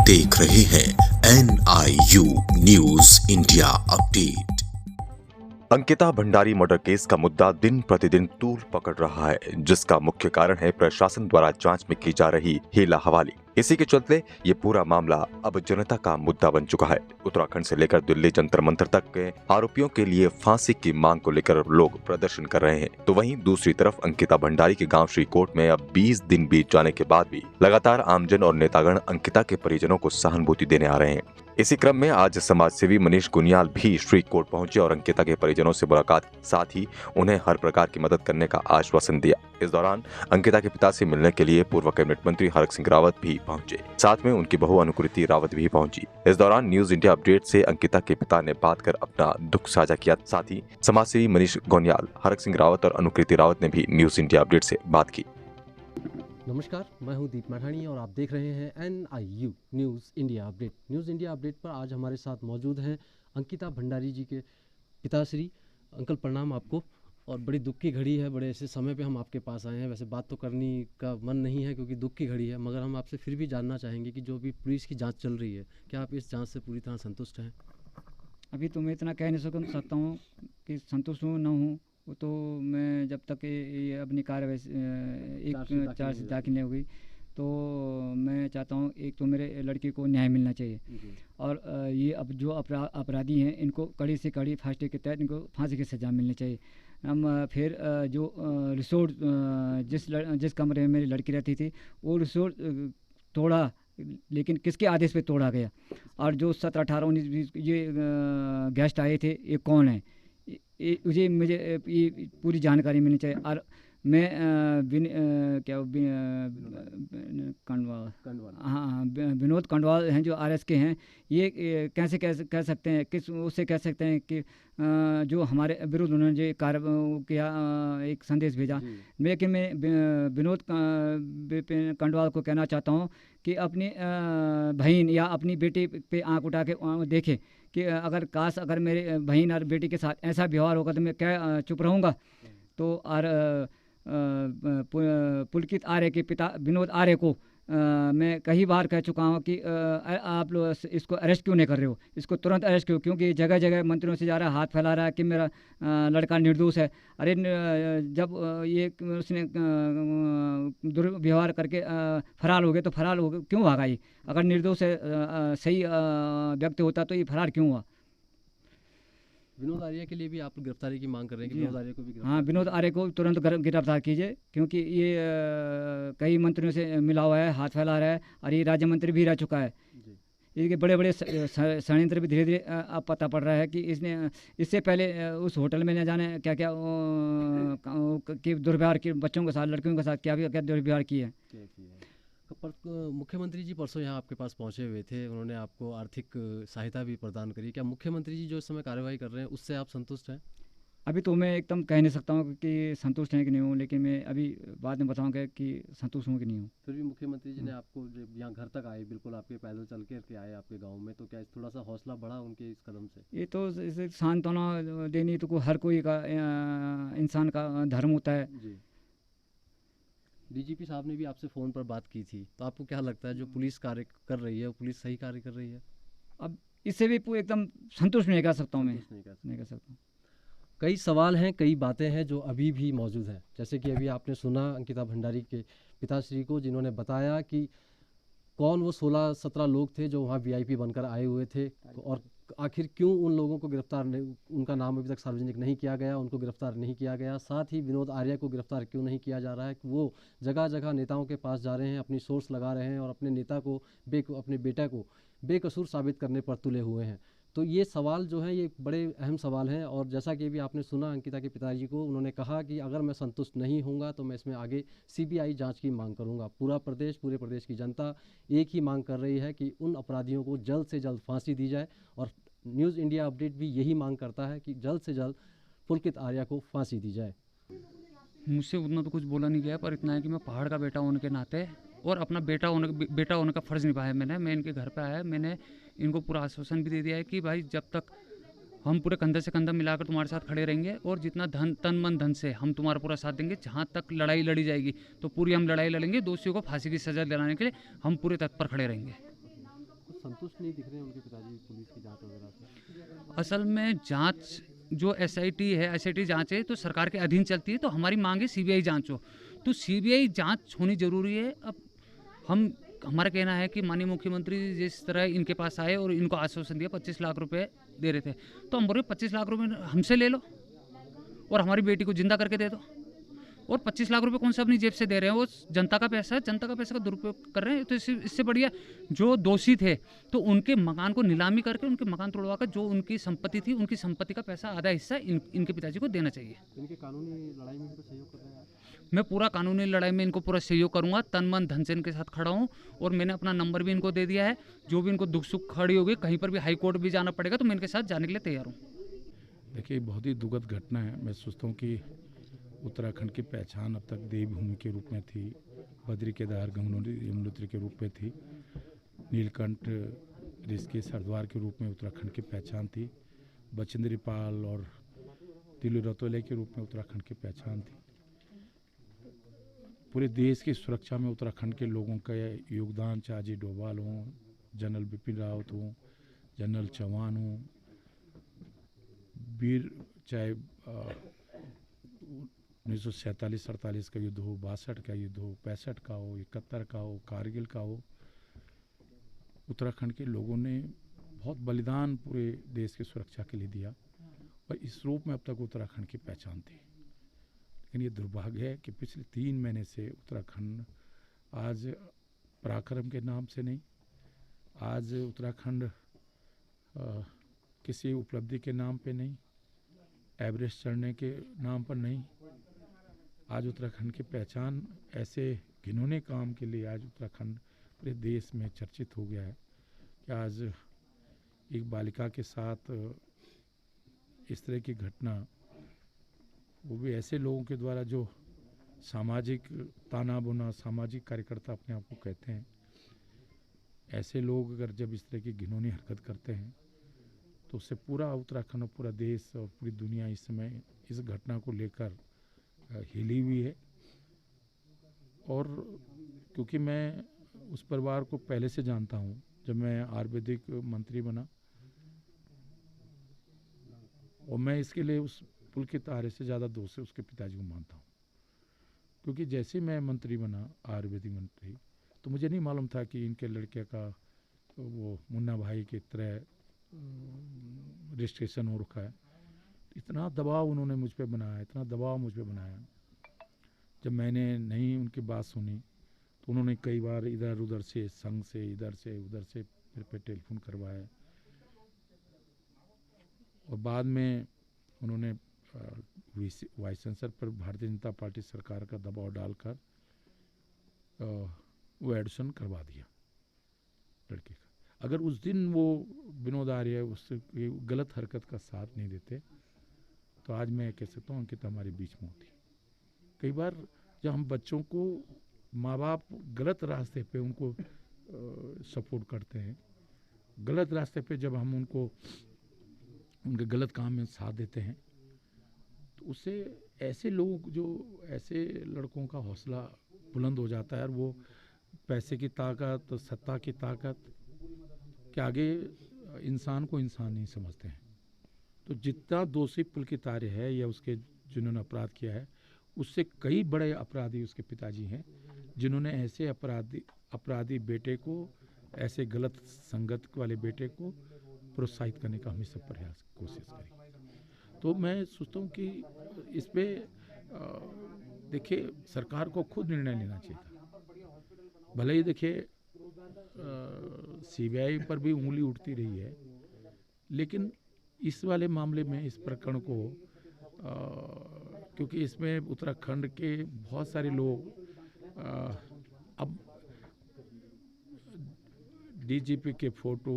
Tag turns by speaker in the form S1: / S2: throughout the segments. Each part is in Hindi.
S1: देख रहे हैं NIU news India update.
S2: Ankita Bhandari murder case का मुद्दा दिन प्रतिदिन तूल पकड़ रहा है, जिसका मुख्य कारण है प्रशासन द्वारा जांच में की जा रही हीला हवाली। इसी के चलते ये पूरा मामला अब जनता का मुद्दा बन चुका है। उत्तराखंड से लेकर दिल्ली जंतर मंतर तक के आरोपियों के लिए फांसी की मांग को लेकर लोग प्रदर्शन कर रहे हैं, तो वहीं दूसरी तरफ अंकिता भंडारी के गांव श्रीकोट में अब 20 दिन बीत जाने के बाद भी लगातार आमजन और नेतागण अंकिता के परिजनों को सहानुभूति देने आ रहे हैं। इसी क्रम में आज समाज सेवी मनीष गुनियाल भी श्रीकोट पहुंचे और अंकिता के परिजनों से मुलाकात, साथ ही उन्हें हर प्रकार की मदद करने का आश्वासन दिया। इस दौरान अंकिता के पिता से मिलने के लिए पूर्व कैबिनेट मंत्री हरक सिंह रावत भी पहुंचे, साथ में उनकी बहू अनुकृति रावत भी पहुंची। इस दौरान न्यूज इंडिया अपडेट से अंकिता के पिता ने बात कर अपना दुख साझा किया। साथ ही समाज सेवी मनीष गुनियाल, हरक सिंह रावत और अनुकृति रावत ने भी न्यूज इंडिया अपडेट से बात की।
S3: नमस्कार, मैं हूं दीप मैठानी और आप देख रहे हैं NIU news India update. News India update पर आज हमारे साथ मौजूद हैं अंकिता भंडारी जी के पिताश्री। अंकल प्रणाम आपको। और बड़ी दुख की घड़ी है, बड़े ऐसे समय पे हम आपके पास आए हैं। वैसे बात तो करने का मन नहीं है क्योंकि दुख की घड़ी है, मगर हम आपसे फिर भी जानना चाहेंगे कि जो भी पुलिस की जाँच चल रही है, क्या आप इस जाँच से पूरी तरह संतुष्ट हैं?
S4: अभी तो मैं इतना कह नहीं सकता हूँ कि संतुष्ट हूँ न हूँ, वो तो मैं जब तक ये अपनी कार्रवाई एक चार्ज दाखिल नहीं होगी तो मैं चाहता हूँ एक तो मेरे लड़के को न्याय मिलना चाहिए और ये अब जो अपराधी हैं इनको कड़ी से कड़ी फांसी के तहत इनको फांसी की सज़ा मिलनी चाहिए। हम फिर जो रिसोर्ट जिस कमरे में मेरी लड़की रहती थी वो रिसोर्ट तोड़ा, लेकिन किसके आदेश पे तोड़ा गया और जो 17, 18, 19, 20 ये गेस्ट आए थे ये कौन है, मुझे ये पूरी जानकारी मिलनी चाहिए। और मैं विनोद कंडवाल हैं जो RS के हैं, ये कैसे कह सकते हैं, किस उससे कह सकते हैं कि जो हमारे विरुद्ध उन्होंने जो किया एक संदेश भेजा। लेकिन मैं विनोद कंडवाल को कहना चाहता हूँ कि अपनी बहन या अपनी बेटी पे आंख उठा के देखें कि अगर मेरे बहन और बेटी के साथ ऐसा व्यवहार होगा तो मैं क्या चुप रहूँगा। तो और पुलकित आर्य के पिता विनोद आर्य को मैं कई बार कह चुका हूँ कि आप लोग इसको अरेस्ट क्यों नहीं कर रहे हो, इसको तुरंत अरेस्ट क्यों, क्योंकि जगह जगह मंत्रियों से जा रहा है, हाथ फैला रहा है कि मेरा लड़का निर्दोष है। अरे जब ये उसने दुर्व्यवहार करके फरार हो गए तो फरार हो गए क्यों भागा ये? अगर निर्दोष है सही व्यक्ति होता तो ये फरार क्यों हुआ?
S3: विनोद आर्य के लिए भी आप गिरफ्तारी की मांग कर रहे हैं कि विनोद आर्य को भी
S4: हाँ, विनोद आर्य को तुरंत गिरफ्तार कीजिए क्योंकि ये कई मंत्रियों से मिला हुआ है, हाथ फैला रहा है और ये राज्य मंत्री भी रह चुका है। इसके बड़े बड़े षड्यंत्र भी धीरे धीरे अब पता पड़ रहा है कि इससे पहले उस होटल में न जाने क्या क्या कि दुर्व्यवहार किए, बच्चों के साथ, लड़कियों के साथ क्या दुर्व्यवहार किए।
S3: पर मुख्यमंत्री जी परसों यहाँ आपके पास पहुँचे हुए थे, उन्होंने आपको आर्थिक सहायता भी प्रदान करी। क्या मुख्यमंत्री जी जो इस समय कार्रवाई कर रहे हैं उससे आप संतुष्ट हैं?
S4: अभी तो मैं एकदम कह नहीं सकता हूँ कि संतुष्ट हैं कि नहीं हूँ, लेकिन मैं अभी बाद में बताऊँगा कि संतुष्ट हूँ कि नहीं हूँ।
S3: फिर भी मुख्यमंत्री जी ने आपको यहाँ घर तक आए, बिल्कुल आपके पैदल चल के आए आपके गांव में, तो क्या थोड़ा सा हौसला बढ़ा उनके इस कदम से?
S4: ये तो इसे सांत्वना देनी तो हर कोई का इंसान का धर्म होता है।
S3: जी। DGP साहब ने भी आपसे फ़ोन पर बात की थी, तो आपको क्या लगता है जो पुलिस कार्य कर रही है वो पुलिस सही कार्य कर रही है?
S4: अब इससे भी एकदम संतुष्ट नहीं कर सकता हूँ, मैं
S3: नहीं कर
S4: सकता।
S3: कई सवाल हैं, कई बातें हैं जो अभी भी मौजूद हैं, जैसे कि अभी आपने सुना अंकिता भंडारी के पिताश्री को, जिन्होंने बताया कि कौन वो 16-17 लोग थे जो वहाँ VIP बनकर आए हुए थे और आखिर क्यों उन लोगों को गिरफ्तार नहीं, उनका नाम अभी तक सार्वजनिक नहीं किया गया, उनको गिरफ्तार नहीं किया गया। साथ ही विनोद आर्य को गिरफ्तार क्यों नहीं किया जा रहा है, वो जगह जगह नेताओं के पास जा रहे हैं, अपनी सोर्स लगा रहे हैं और अपने नेता को अपने बेटा को बेकसूर साबित करने पर तुले हुए हैं। तो ये सवाल जो है ये बड़े अहम सवाल हैं और जैसा कि अभी आपने सुना अंकिता के पिताजी को, उन्होंने कहा कि अगर मैं संतुष्ट नहीं होऊंगा तो मैं इसमें आगे CBI जांच की मांग करूंगा। पूरे प्रदेश की जनता एक ही मांग कर रही है कि उन अपराधियों को जल्द से जल्द फांसी दी जाए और न्यूज़ इंडिया अपडेट भी यही मांग करता है कि जल्द से जल्द पुलकित आर्य को फांसी दी जाए।
S5: मुझसे उतना तो कुछ बोला नहीं गया, पर इतना है कि मैं पहाड़ का बेटा होने के नाते और अपना बेटा होने का फ़र्ज़ निभाया मैं इनके घर पे आया, मैंने इनको पूरा आश्वासन भी दे दिया है कि भाई जब तक हम पूरे कंधे से कंधा मिलाकर तुम्हारे साथ खड़े रहेंगे और जितना तन मन धन से हम तुम्हारा पूरा साथ देंगे। जहाँ तक लड़ाई लड़ी जाएगी तो पूरी हम लड़ाई लड़ेंगे, दोषियों को फांसी की सज़ा दिलाने के लिए हम पूरे तत्पर खड़े रहेंगे।
S3: संतुष्ट नहीं दिख रहे हैं उनके पिताजी पुलिस की जांच वगैरह से?
S5: असल में जांच जो एसआईटी है, एसआईटी जांच है तो सरकार के अधीन चलती है, तो हमारी मांग है सीबीआई जांच हो, तो सीबीआई जांच होनी जरूरी है। अब हमारा कहना है कि माननीय मुख्यमंत्री जिस तरह इनके पास आए और इनको आश्वासन दिया 25 लाख रुपए दे रहे थे, तो हम बोल रहे 25 लाख रुपए हमसे ले लो और हमारी बेटी को जिंदा करके दे दो। और 25 लाख रुपए कौन से अपनी जेब से दे रहे हैं, वो जनता का पैसा है, जनता का पैसा का दुरुपयोग कर रहे हैं। तो इससे बढ़िया जो दोषी थे तो उनके मकान को नीलामी करके उनके मकान तोड़वा कर जो उनकी संपत्ति थी, उनकी संपत्ति का पैसा आधा हिस्सा इनके पिताजी को देना चाहिए।
S3: इनके कानूनी लड़ाई में इनको सहयोग कर रहे हैं आप?
S5: मैं पूरा कानूनी लड़ाई में इनको पूरा सहयोग करूंगा, तन मन धन से इनके साथ खड़ा हूं और मैंने अपना नंबर भी इनको दे दिया है। जो भी इनको दुख सुख खड़ी होगी, कहीं पर भी हाई कोर्ट भी जाना पड़ेगा तो मैं इनके साथ जाने के लिए तैयार हूँ।
S6: देखिए, बहुत ही दुखद घटना है। मैं सोचता हूँ कि उत्तराखंड की पहचान अब तक देवभूमि के रूप में थी, बद्री केदार गंगोत्री यमुनोत्री के रूप में थी, नीलकंठ ऋषिकेश हरिद्वार के रूप में उत्तराखंड की पहचान थी, बचेंद्री पाल और तिलु रतौले के रूप में उत्तराखंड की पहचान थी। पूरे देश की सुरक्षा में उत्तराखंड के लोगों का योगदान, चाहे अजय डोभाल हों, जनरल बिपिन रावत हों, जनरल चौहान हों, वीर चाहे 1947-48 का युद्ध हो, 62 का युद्ध हो, 65 का हो, 71 का हो, कारगिल का हो, उत्तराखंड के लोगों ने बहुत बलिदान पूरे देश की सुरक्षा के लिए दिया और इस रूप में अब तक उत्तराखंड की पहचान थी। लेकिन ये दुर्भाग्य है कि पिछले 3 महीने से उत्तराखंड आज पराक्रम के नाम से नहीं, आज उत्तराखंड किसी उपलब्धि के नाम पे नहीं, एवरेस्ट चढ़ने के नाम पर नहीं, आज उत्तराखंड की पहचान ऐसे घिनौने काम के लिए आज उत्तराखंड पूरे देश में चर्चित हो गया है कि आज एक बालिका के साथ इस तरह की घटना, वो भी ऐसे लोगों के द्वारा जो सामाजिक ताना बुना सामाजिक कार्यकर्ता अपने आप को कहते हैं, ऐसे लोग अगर जब इस तरह की घिनौनी हरकत करते हैं तो उससे पूरा उत्तराखंड और पूरा देश और पूरी दुनिया इस समय इस घटना को लेकर हिली हुई है। और क्योंकि मैं उस परिवार को पहले से जानता हूँ, जब मैं आयुर्वेदिक मंत्री बना, और मैं इसके लिए उस पुलकित आर्य से ज़्यादा दोस्त से उसके पिताजी को मानता हूँ। क्योंकि जैसे मैं मंत्री बना, आयुर्वेदिक मंत्री, तो मुझे नहीं मालूम था कि इनके लड़के का वो मुन्ना भाई की तरह रजिस्ट्रेशन हो रखा है। इतना दबाव उन्होंने मुझ पे बनाया, इतना दबाव मुझ पे बनाया। जब मैंने नहीं उनकी बात सुनी तो उन्होंने कई बार इधर उधर से, संघ से, इधर से उधर से मेरे पे टेलीफोन करवाया और बाद में उन्होंने वाइस चांसलर पर भारतीय जनता पार्टी सरकार का दबाव डालकर वो एडमिशन करवा दिया लड़के का। अगर उस दिन वो विनोद आर्य उससे गलत हरकत का साथ नहीं देते तो आज मैं कह सकता हूँ अंकिता हमारे बीच में होती। कई बार जब हम बच्चों को, माँ बाप गलत रास्ते पे उनको सपोर्ट करते हैं, गलत रास्ते पे जब हम उनको उनके गलत काम में साथ देते हैं, तो उससे ऐसे लोग, जो ऐसे लड़कों का हौसला बुलंद हो जाता है और वो पैसे की ताकत, सत्ता की ताकत के आगे इंसान को इंसान नहीं समझते हैं। तो जितना दोषी पुलकित आर्य है या उसके जिन्होंने अपराध किया है, उससे कई बड़े अपराधी उसके पिताजी हैं जिन्होंने ऐसे अपराधी बेटे को, ऐसे गलत संगत वाले बेटे को प्रोत्साहित करने का हमेशा प्रयास कोशिश करी। तो मैं सोचता हूँ कि इस पे देखिए सरकार को खुद निर्णय लेना चाहिए था। भले ही देखिए सीबीआई पर भी उंगली उठती रही है, लेकिन इस वाले मामले में, इस प्रकरण को क्योंकि इसमें उत्तराखंड के बहुत सारे लोग अब डीजीपी के फोटो,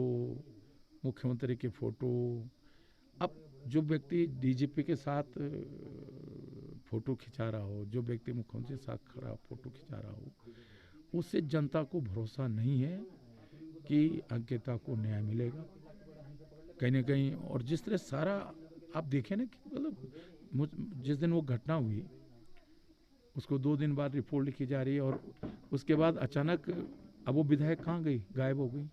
S6: मुख्यमंत्री के फोटो, अब जो व्यक्ति डीजीपी के साथ फोटो खिंचा रहा हो, जो व्यक्ति मुख्यमंत्री के साथ खड़ा फोटो खिंचा रहा हो, उससे जनता को भरोसा नहीं है कि अंकिता को न्याय मिलेगा कहीं ना कहीं। और जिस तरह सारा आप देखें ना कि मतलब जिस दिन वो घटना हुई उसको 2 दिन बाद रिपोर्ट लिखी जा रही है और उसके बाद अचानक अब वो विधायक कहाँ गई, गायब हो गई।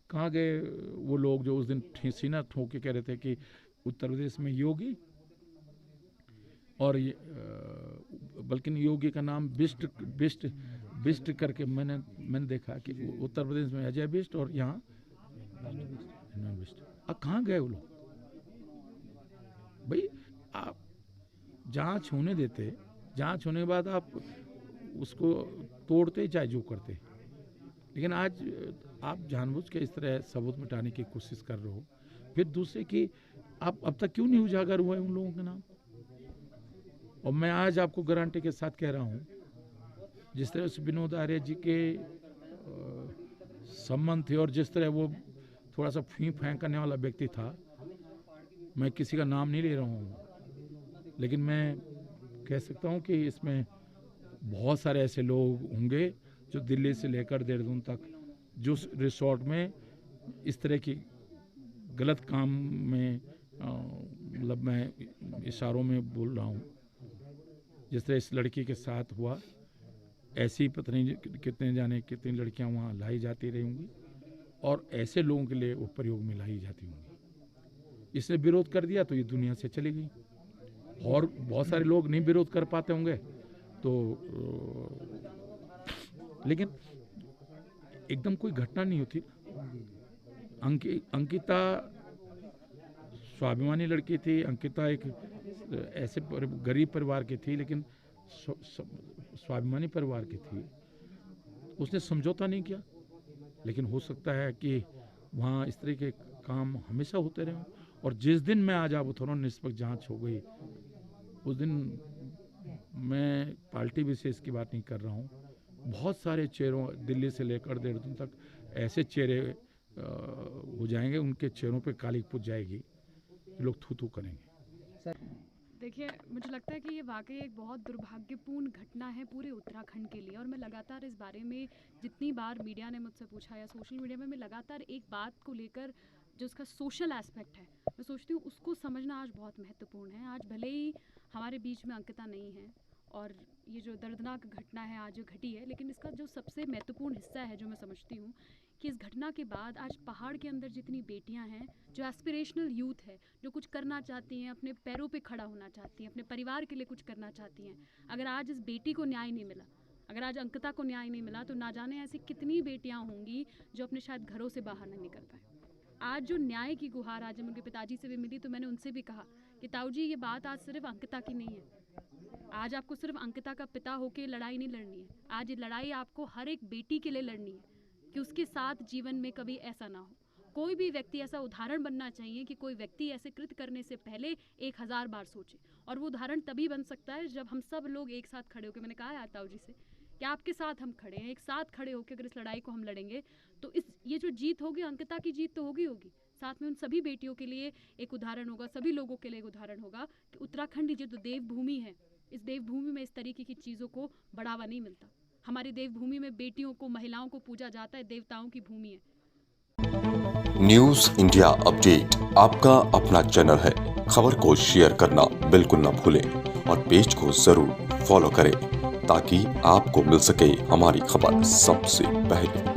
S6: कहाँ गए वो लोग जो उस दिन सीना ठोक के कह रहे थे कि उत्तर प्रदेश में योगी और बल्कि योगी का नाम बिष्ट करके मैंने देखा कि उत्तर प्रदेश में अजय बिष्ट और यहाँ बिष्ट। अब कहाँ गए वो लोग? भाई आप जांच होने देते, जांच होने के बाद आप उसको तोड़ते चाहे जो करते, लेकिन आज आप जानबूझ के इस तरह सबूत मिटाने की कोशिश कर रहे हो। फिर दूसरे की आप अब तक क्यों नहीं उजागर हुआ है उन लोगों के नाम? और मैं आज आपको गारंटी के साथ कह रहा हूँ, जिस तरह से विनोद आर्य जी के संबंध थे और जिस तरह वो थोड़ा सा फी फेंक करने वाला व्यक्ति था, मैं किसी का नाम नहीं ले रहा हूँ, लेकिन मैं कह सकता हूँ कि इसमें बहुत सारे ऐसे लोग होंगे जो दिल्ली से लेकर देहरादून तक जो रिसोर्ट में इस तरह की गलत काम में मतलब मैं इशारों में बोल रहा हूँ, जिस तरह इस लड़की के साथ हुआ, ऐसी पता नहीं कितनी लड़कियां वहाँ लाई जाती रही होंगी और ऐसे लोगों के लिए वो प्रयोग में लाई जाती होंगी। इसने विरोध कर दिया तो ये दुनिया से चली गई, और बहुत सारे लोग नहीं विरोध कर पाते होंगे तो लेकिन एकदम कोई घटना नहीं होती। अंकिता स्वाभिमानी लड़की थी, अंकिता एक ऐसे गरीब परिवार की थी, लेकिन स्वाभिमानी परिवार की थी, उसने समझौता नहीं किया। लेकिन हो सकता है कि वहाँ इस तरह के काम हमेशा होते रहे, और जिस दिन मैं आज आप थोड़ा निष्पक्ष जांच हो गई, उस दिन मैं पार्टी विशेष की बात नहीं कर रहा हूँ, बहुत सारे चेहरों दिल्ली से लेकर देहरादून तक ऐसे चेहरे हो जाएंगे, उनके चेहरों पे काली पुत जाएगी, लोग थू थू करेंगे।
S7: देखिए, मुझे लगता है कि ये वाकई एक बहुत दुर्भाग्यपूर्ण घटना है पूरे उत्तराखंड के लिए, और मैं लगातार इस बारे में जितनी बार मीडिया ने मुझसे पूछा या सोशल मीडिया में, मैं लगातार एक बात को लेकर जो उसका सोशल एस्पेक्ट है, मैं सोचती हूँ उसको समझना आज बहुत महत्वपूर्ण है। आज भले ही हमारे बीच में अंकिता नहीं है और ये जो दर्दनाक घटना है आज जो घटी है, लेकिन इसका जो सबसे महत्वपूर्ण हिस्सा है जो मैं समझती हूँ कि इस घटना के बाद आज पहाड़ के अंदर जितनी बेटियां हैं, जो एस्पिरेशनल यूथ है, जो कुछ करना चाहती हैं, अपने पैरों पे खड़ा होना चाहती हैं, अपने परिवार के लिए कुछ करना चाहती हैं, अगर आज इस बेटी को न्याय नहीं मिला, अगर आज अंकिता को न्याय नहीं मिला, तो ना जाने ऐसी कितनी बेटियां होंगी जो अपने शायद घरों से बाहर नहीं निकल पाए। आज जो न्याय की गुहार आज उनके पिताजी से भी मिली, तो मैंने उनसे भी कहा कि ताऊ जी, ये बात आज सिर्फ अंकिता की नहीं है, आज आपको सिर्फ अंकिता का पिता होकर लड़ाई नहीं लड़नी है, आज ये लड़ाई आपको हर एक बेटी के लिए लड़नी है कि उसके साथ जीवन में कभी ऐसा ना हो। कोई भी व्यक्ति ऐसा उदाहरण बनना चाहिए कि कोई व्यक्ति ऐसे कृत्य करने से पहले 1000 बार सोचे, और वो उदाहरण तभी बन सकता है जब हम सब लोग एक साथ खड़े होकर, मैंने कहा है ताऊ जी से कि आपके साथ हम खड़े हैं, एक साथ खड़े होकर अगर इस लड़ाई को हम लड़ेंगे तो ये जो जीत होगी, अंकिता की जीत तो होगी, साथ में उन सभी बेटियों के लिए एक उदाहरण होगा, सभी लोगों के लिए एक उदाहरण होगा कि उत्तराखंड जो देवभूमि है, इस देवभूमि में इस तरीके की चीज़ों को बढ़ावा नहीं मिलता। हमारी देवभूमि में बेटियों को, महिलाओं को पूजा जाता है, देवताओं की भूमि है।
S1: न्यूज इंडिया अपडेट आपका अपना चैनल है। खबर को शेयर करना बिल्कुल ना भूलें और पेज को जरूर फॉलो करें ताकि आपको मिल सके हमारी खबर सबसे पहले।